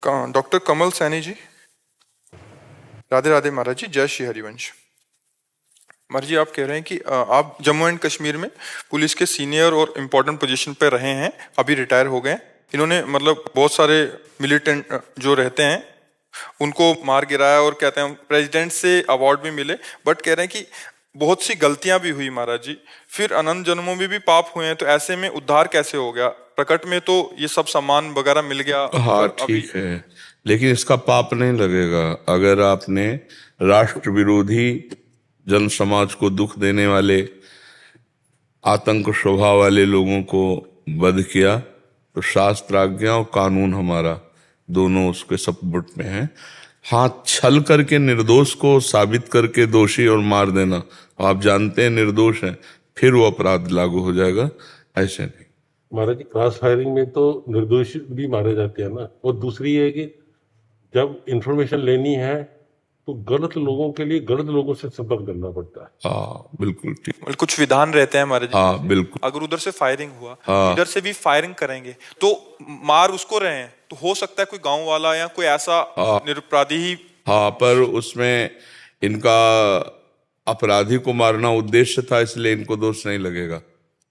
Doctor कमल सैनी जी। राधे राधे महाराज जी, जय श्री हरिवंश। महाराज जी, आप कह रहे हैं कि आप जम्मू एंड कश्मीर में पुलिस के सीनियर और इम्पोर्टेंट पोजीशन पे रहे हैं, अभी रिटायर हो गए हैं। इन्होंने मतलब बहुत सारे मिलिटेंट जो रहते हैं उनको मार गिराया और कहते हैं प्रेसिडेंट से अवार्ड भी मिले, बट कह रहे हैं कि बहुत सी गलतियां भी हुई महाराज जी, फिर अनंत जन्मों में भी पाप हुए हैं, तो ऐसे में उद्धार कैसे हो गया? प्रकट में तो ये सब सामान वगैरह मिल गया। हाँ ठीक है, लेकिन इसका पाप नहीं लगेगा अगर आपने राष्ट्र विरोधी, जन समाज को दुख देने वाले, आतंक स्वभाव वाले लोगों को वध किया। तो शास्त्र आज्ञा और कानून हमारा दोनों उसके सपोर्ट में है। हाँ, छल करके निर्दोष को साबित करके दोषी और मार देना, आप जानते हैं निर्दोष है, फिर वो अपराध लागू हो जाएगा, ऐसे नहीं। महाराज जी, क्रॉस फायरिंग में तो निर्दोष भी मारे जाते हैं ना। और दूसरी है कि जब इंफॉर्मेशन लेनी है तो गलत लोगों के लिए गलत लोगों से संपर्क करना पड़ता है। हाँ बिल्कुल ठीक। मतलब कुछ विधान रहते हैं हमारे। हाँ बिल्कुल। अगर उधर से फायरिंग हुआ, हाँ, इधर से भी फायरिंग करेंगे तो मार उसको रहे हैं, तो हो सकता है कोई गांव वाला या कोई ऐसा निरपराधी ही। हाँ, पर उसमें इनका अपराधी को मारना उद्देश्य था, इसलिए इनको दोष नहीं लगेगा।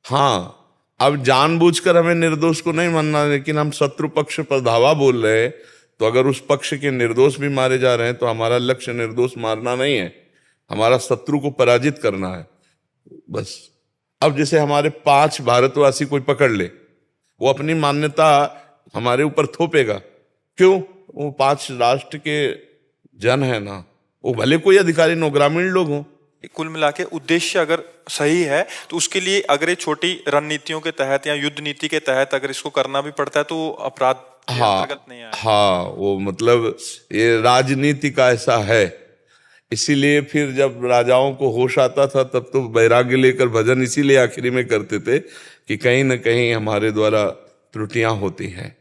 हाँ, अब जानबूझकर हमें निर्दोष को नहीं मानना, लेकिन हम शत्रु पक्ष पर धावा बोल रहे हैं, तो अगर उस पक्ष के निर्दोष भी मारे जा रहे हैं तो हमारा लक्ष्य निर्दोष मारना नहीं है, हमारा शत्रु को पराजित करना है बस। अब जैसे हमारे 5 भारतवासी कोई पकड़ ले, वो अपनी मान्यता हमारे ऊपर थोपेगा, क्यों? वो 5 राष्ट्र के जन है ना, वो भले कोई अधिकारी नो, ग्रामीण लोग हों। कुल मिला के उद्देश्य अगर सही है तो उसके लिए अगर ये छोटी रणनीतियों के तहत या युद्ध नीति के तहत अगर इसको करना भी पड़ता है तो अपराध के अंतर्गत नहीं आएगा। हाँ, वो मतलब ये राजनीति का ऐसा है। इसीलिए फिर जब राजाओं को होश आता था तब तो वैराग्य लेकर भजन इसीलिए आखिरी में करते थे कि कहीं ना कहीं हमारे द्वारा त्रुटियां होती हैं,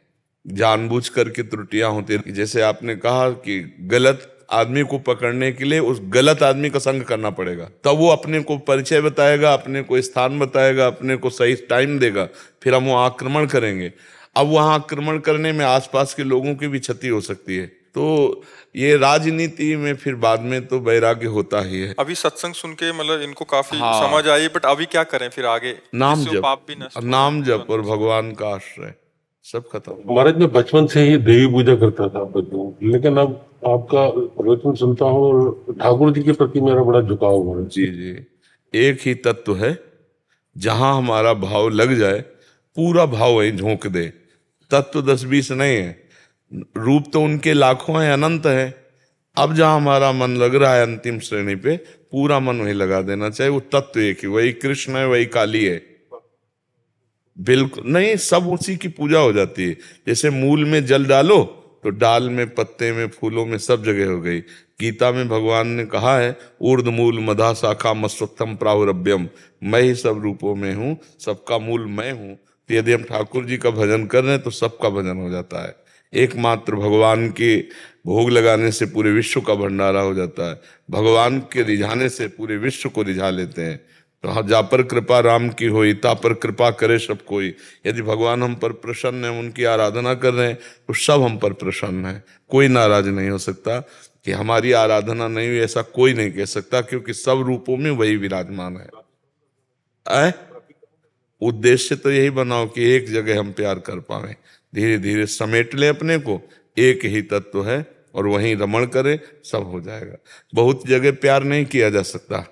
जानबूझ करके त्रुटियां होती हैं। जैसे आपने कहा कि गलत आदमी को पकड़ने के लिए उस गलत आदमी का संग करना पड़ेगा, तब वो अपने को परिचय बताएगा, अपने को स्थान बताएगा, अपने को सही टाइम देगा, फिर हम वो आक्रमण करेंगे। अब वहां आक्रमण करने में आसपास के लोगों की भी क्षति हो सकती है, तो ये राजनीति में फिर बाद में तो वैराग्य होता ही है। अभी सत्संग सुन के मतलब इनको काफी समझ आई, बट अभी क्या करें फिर आगे? नाम जप, पाप भी नष्ट, नाम जप और भगवान का आश्रय, सब खत्म। महाराज, मैं बचपन से ही देवी पूजा करता था लेकिन अब आपका प्रवचन सुनता हूँ और ठाकुर जी के प्रति मेरा बड़ा झुकाव है। जी जी, एक ही तत्व है, जहां हमारा भाव लग जाए पूरा भाव वहीं झोंक दे। तत्व 10-20 नहीं है, रूप तो उनके लाखों हैं, अनंत है। अब जहां हमारा मन लग रहा है अंतिम श्रेणी पे, पूरा मन वहीं लगा देना चाहिए। वो तत्व एक ही, वही कृष्ण है, वही काली है, बिल्कुल नहीं, सब उसी की पूजा हो जाती है। जैसे मूल में जल डालो तो डाल में, पत्ते में, फूलों में, सब जगह हो गई। गीता में भगवान ने कहा है, ऊर्ध मूल मधा शाखा मस्वत्थम प्राहुरभ्यम, मैं ही सब रूपों में हूँ, सबका मूल मैं हूँ। तो यदि हम ठाकुर जी का भजन कर रहे हैं तो सबका भजन हो जाता है। एकमात्र भगवान के भोग लगाने से पूरे विश्व का भंडारा हो जाता है। भगवान के रिझाने से पूरे विश्व को रिझा लेते हैं। तो जा पर कृपा राम की होई, ता पर कृपा करे सब कोई। यदि भगवान हम पर प्रसन्न है, उनकी आराधना कर रहे हैं, तो सब हम पर प्रसन्न है। कोई नाराज नहीं हो सकता कि हमारी आराधना नहीं हुई, ऐसा कोई नहीं कह सकता, क्योंकि सब रूपों में वही विराजमान है। उद्देश्य तो यही बनाओ कि एक जगह हम प्यार कर पाए, धीरे धीरे समेट ले अपने को, एक ही तत्व है और वहीं रमण करे, सब हो जाएगा। बहुत जगह प्यार नहीं किया जा सकता,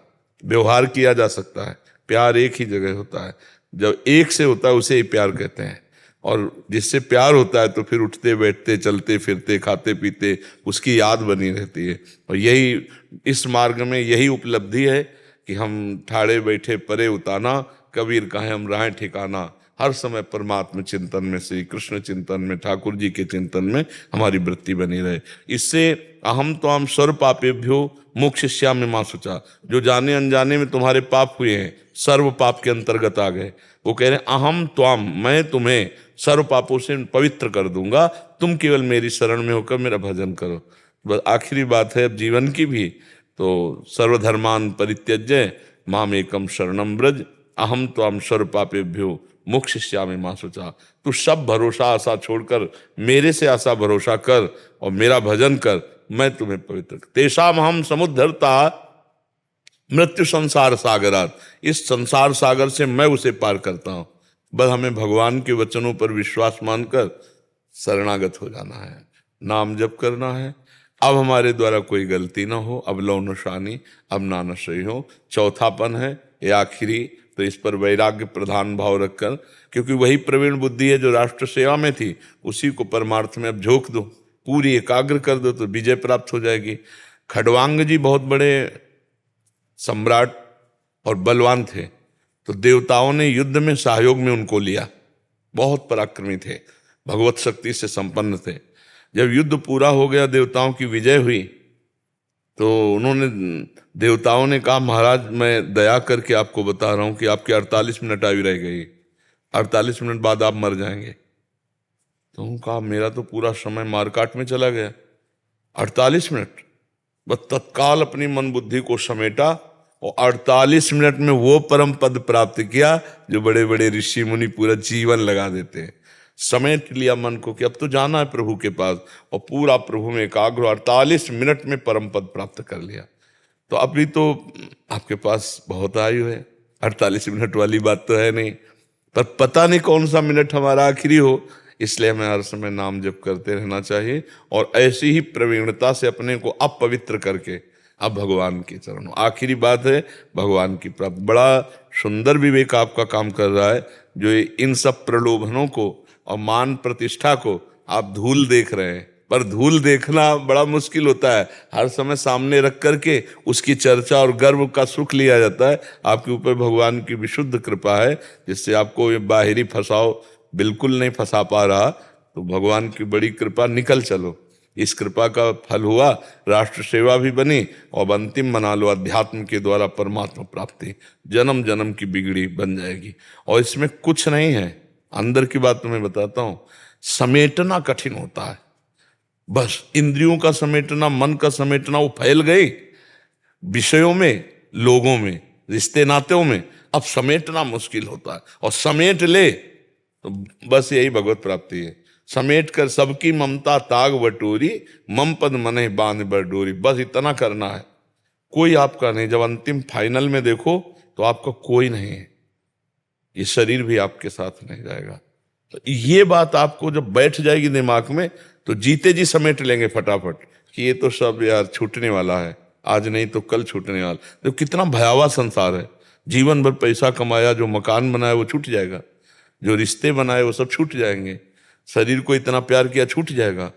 व्यवहार किया जा सकता है, प्यार एक ही जगह होता है। जब एक से होता है उसे ही प्यार कहते हैं, और जिससे प्यार होता है तो फिर उठते बैठते, चलते फिरते, खाते पीते उसकी याद बनी रहती है। और यही इस मार्ग में यही उपलब्धि है कि हम ठाड़े बैठे परे उताना, कबीर कहे हम राहें ठिकाना। हर समय परमात्मा चिंतन में, श्री कृष्ण चिंतन में, ठाकुर जी के चिंतन में हमारी वृत्ति बनी रहे। इससे अहम तो हम सर्व पापेभ्यो मोक्षयिष्यामि मां शुचा, जो जाने अनजाने में तुम्हारे पाप हुए हैं सर्व पाप के अंतर्गत आ गए। वो कह रहे हैं अहम त्वाम, मैं तुम्हें सर्व पापों से पवित्र कर दूंगा, तुम केवल मेरी शरण में होकर मेरा भजन करो। बस आखिरी बात है अब जीवन की भी, तो सर्वधर्मान परित्यज्य माम एकम शरणम ब्रज, अहम तो हम सर्वपापेभ्यो मोक्षयिष्यामि मा शुचा। तू सब भरोसा आशा छोड़कर मेरे से आशा भरोसा कर और मेरा भजन कर, मैं तुम्हें पवित्र। तेषाम हम समुद्धरता मृत्यु संसार सागरात, इस संसार सागर से मैं उसे पार करता हूं। बस हमें भगवान के वचनों पर विश्वास मानकर शरणागत हो जाना है, नाम जप करना है। अब हमारे द्वारा कोई गलती ना हो, अब लौ नशानी, अब नानशई हो। चौथापन है ये आखिरी, तो इस पर वैराग्य प्रधान भाव रखकर, क्योंकि वही प्रवीण बुद्धि है जो राष्ट्र सेवा में थी, उसी को परमार्थ में अब झोंक दो, पूरी एकाग्र कर दो, तो विजय प्राप्त हो जाएगी। खड़वांग जी बहुत बड़े सम्राट और बलवान थे, तो देवताओं ने युद्ध में सहयोग में उनको लिया। बहुत पराक्रमी थे, भगवत शक्ति से संपन्न थे। जब युद्ध पूरा हो गया, देवताओं की विजय हुई, तो उन्होंने देवताओं ने कहा महाराज मैं दया करके आपको बता रहा हूं कि आपके 48 मिनट आयु रह गई, 48 मिनट बाद आप मर जाएंगे। तो उन्होंने कहा मेरा तो पूरा समय मारकाट में चला गया, 48 मिनट। बस तत्काल अपनी मन बुद्धि को समेटा और 48 मिनट में वो परम पद प्राप्त किया जो बड़े बड़े ऋषि मुनि पूरा जीवन लगा देते हैं। समेट लिया मन को कि अब तो जाना है प्रभु के पास, और पूरा प्रभु में एकाग्र 48 मिनट में परम पद प्राप्त कर लिया। तो अभी तो आपके पास बहुत आयु है, 48 मिनट वाली बात तो है नहीं, पर पता नहीं कौन सा मिनट हमारा आखिरी हो, इसलिए हमें हर समय नाम जप करते रहना चाहिए और ऐसी ही प्रवीणता से अपने को अपवित्र करके अब भगवान के चरणों। आखिरी बात है भगवान की प्राप्ति। बड़ा सुंदर विवेक आपका काम कर रहा है, जो इन सब प्रलोभनों को और मान प्रतिष्ठा को आप धूल देख रहे हैं, पर धूल देखना बड़ा मुश्किल होता है। हर समय सामने रख करके उसकी चर्चा और गर्व का सुख लिया जाता है। आपके ऊपर भगवान की विशुद्ध कृपा है, जिससे आपको ये बाहरी फंसाव बिल्कुल नहीं फंसा पा रहा। तो भगवान की बड़ी कृपा, निकल चलो। इस कृपा का फल हुआ, राष्ट्र सेवा भी बनी, और अंतिम मना लो अध्यात्म के द्वारा परमात्मा प्राप्ति, जन्म जन्म की बिगड़ी बन जाएगी। और इसमें कुछ नहीं है, अंदर की बात तुम्हें बताता हूं, समेटना कठिन होता है। बस इंद्रियों का समेटना, मन का समेटना, वो फैल गई विषयों में, लोगों में, रिश्ते नात्यों में। अब समेटना मुश्किल होता है, और समेट ले तो बस यही भगवत प्राप्ति है। समेट कर सबकी ममता ताग बटोरी, मम पद मने बांध बर डोरी। बस इतना करना है, कोई आपका नहीं। जब अंतिम फाइनल में देखो तो आपका कोई नहीं है, ये शरीर भी आपके साथ नहीं जाएगा। तो ये बात आपको जब बैठ जाएगी दिमाग में, तो जीते जी समेट लेंगे फटाफट कि ये तो सब यार छूटने वाला है, आज नहीं तो कल छूटने वाला। तो कितना भयावह संसार है। जीवन भर पैसा कमाया, जो मकान बनाया वो छूट जाएगा, जो रिश्ते बनाए वो सब छूट जाएंगे, शरीर को इतना प्यार किया छूट जाएगा,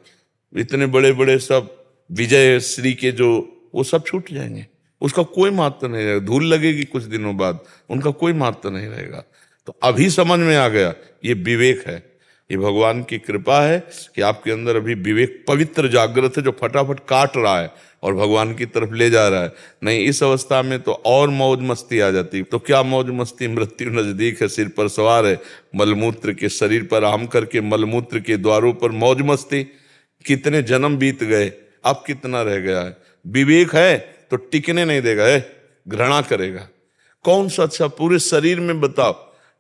इतने बड़े बड़े सब विजय श्री के जो, वो सब छूट जाएंगे, उसका कोई महत्व नहीं रहेगा। धूल लगेगी कुछ दिनों बाद, उनका कोई महत्व नहीं रहेगा। तो अभी समझ में आ गया, ये विवेक है, ये भगवान की कृपा है कि आपके अंदर अभी विवेक पवित्र जागृत है, जो फटाफट काट रहा है और भगवान की तरफ ले जा रहा है। नहीं, इस अवस्था में तो और मौज मस्ती आ जाती। तो क्या मौज मस्ती, मृत्यु नजदीक है, सिर पर सवार है, मलमूत्र के शरीर पर आराम करके मलमूत्र के द्वारों पर मौज मस्ती। कितने जन्म बीत गए, अब कितना रह गया है। विवेक है तो टिकने नहीं देगा, है घृणा करेगा। कौन सा अच्छा, पूरे शरीर में बताओ,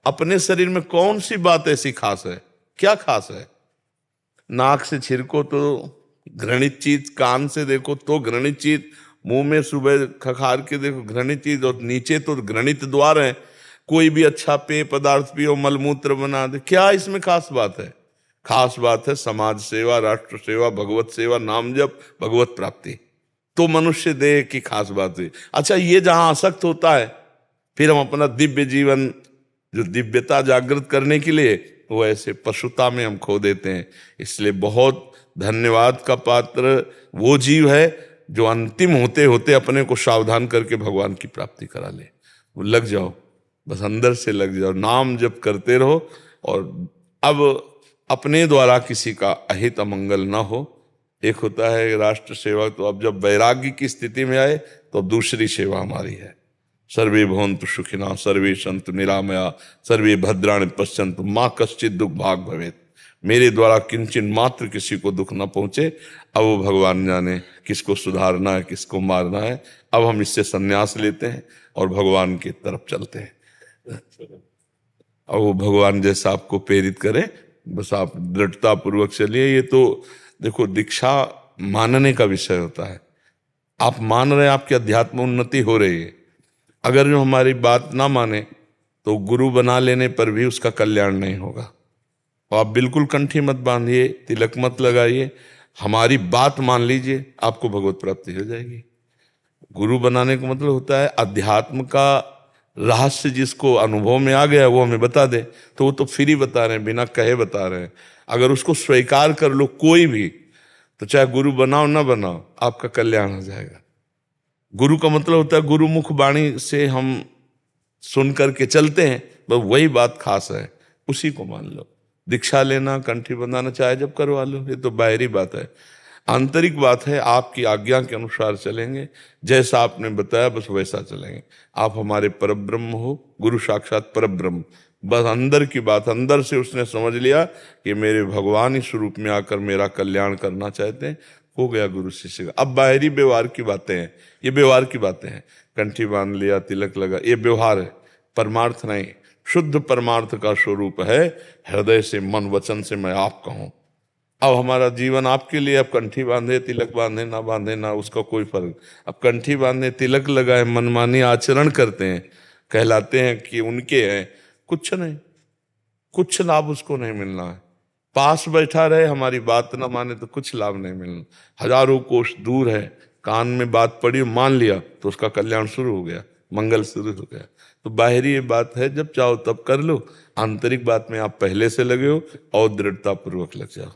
अपने शरीर में कौन सी बात ऐसी खास है, क्या खास है? नाक से छिड़को तो घृणित चीज, कान से देखो तो घृणित चीज, मुंह में सुबह खखार के देखो घृणित चीज, और नीचे तो घृणित द्वार है। कोई भी अच्छा पेय पदार्थ पियो, मलमूत्र बना दे, क्या इसमें खास बात है? खास बात है समाज सेवा, राष्ट्र सेवा, भगवत सेवा, नाम जप, भगवत प्राप्ति। तो मनुष्य देह की खास बात है। अच्छा, ये जहां आसक्त होता है, फिर हम अपना दिव्य जीवन, जो दिव्यता जागृत करने के लिए, वो ऐसे पशुता में हम खो देते हैं। इसलिए बहुत धन्यवाद का पात्र वो जीव है जो अंतिम होते होते अपने को सावधान करके भगवान की प्राप्ति करा ले। वो लग जाओ, बस अंदर से लग जाओ, नाम जप करते रहो, और अब अपने द्वारा किसी का अहित अमंगल ना हो। एक होता है राष्ट्र सेवा, तो अब जब वैराग्य की स्थिति में आए तो अब दूसरी सेवा हमारी है। सर्वे भवन्तु सुखिनः, सर्वे सन्तु निरामया, सर्वे भद्राणि पश्यन्तु, माँ कश्चित् दुख भाग भवेत्। मेरे द्वारा किंचन मात्र किसी को दुख न पहुंचे। अब वो भगवान जाने किसको सुधारना है, किसको मारना है। अब हम इससे संन्यास लेते हैं और भगवान की तरफ चलते हैं। और वो भगवान जैसा आपको प्रेरित करे, बस आप दृढ़ता पूर्वक चलिए। ये तो देखो दीक्षा मानने का विषय होता है। आप मान रहे हैं, आपकी अध्यात्म उन्नति हो रही है। अगर जो हमारी बात ना माने तो गुरु बना लेने पर भी उसका कल्याण नहीं होगा। तो आप बिल्कुल कंठी मत बांधिए, तिलक मत लगाइए, हमारी बात मान लीजिए, आपको भगवत प्राप्ति हो जाएगी। गुरु बनाने का मतलब होता है अध्यात्म का रहस्य जिसको अनुभव में आ गया वो हमें बता दे, तो वो तो फ्री बता रहे हैं, बिना कहे बता रहे हैं। अगर उसको स्वीकार कर लो कोई भी, तो चाहे गुरु बनाओ ना बनाओ, आपका कल्याण हो जाएगा। गुरु का मतलब होता है गुरुमुख वाणी से हम सुन करके चलते हैं, बस वही बात खास है, उसी को मान लो। दीक्षा लेना, कंठी बंधाना चाहे जब करवा लो, ये तो बाहरी बात है। आंतरिक बात है, आपकी आज्ञा के अनुसार चलेंगे, जैसा आपने बताया बस वैसा चलेंगे। आप हमारे परब्रह्म हो, गुरु साक्षात परब्रह्म। बस अंदर की बात, अंदर से उसने समझ लिया कि मेरे भगवान इस रूप में आकर मेरा कल्याण करना चाहते हैं, हो गया गुरु शिष्य का। अब बाहरी व्यवहार की बातें हैं, ये व्यवहार की बातें हैं। कंठी बांध लिया, तिलक लगा, ये व्यवहार है, परमार्थ नहीं। शुद्ध परमार्थ का स्वरूप है हृदय से, मन वचन से मैं आप कहूं। अब हमारा जीवन आपके लिए, अब कंठी बांधे, तिलक बांधे ना बांधे ना, उसका कोई फर्क। अब कंठी बांधे, तिलक लगाए, मनमानी आचरण करते हैं, कहलाते हैं कि उनके हैं, कुछ नहीं, कुछ लाभ उसको नहीं मिलना है। पास बैठा रहे, हमारी बात ना माने तो कुछ लाभ नहीं मिलना। हजारों कोस दूर है, कान में बात पड़ी, मान लिया तो उसका कल्याण शुरू हो गया, मंगल शुरू हो गया। तो बाहरी ये बात है, जब चाहो तब कर लो, आंतरिक बात में आप पहले से लगे हो और दृढ़ता पूर्वक लग जाओ।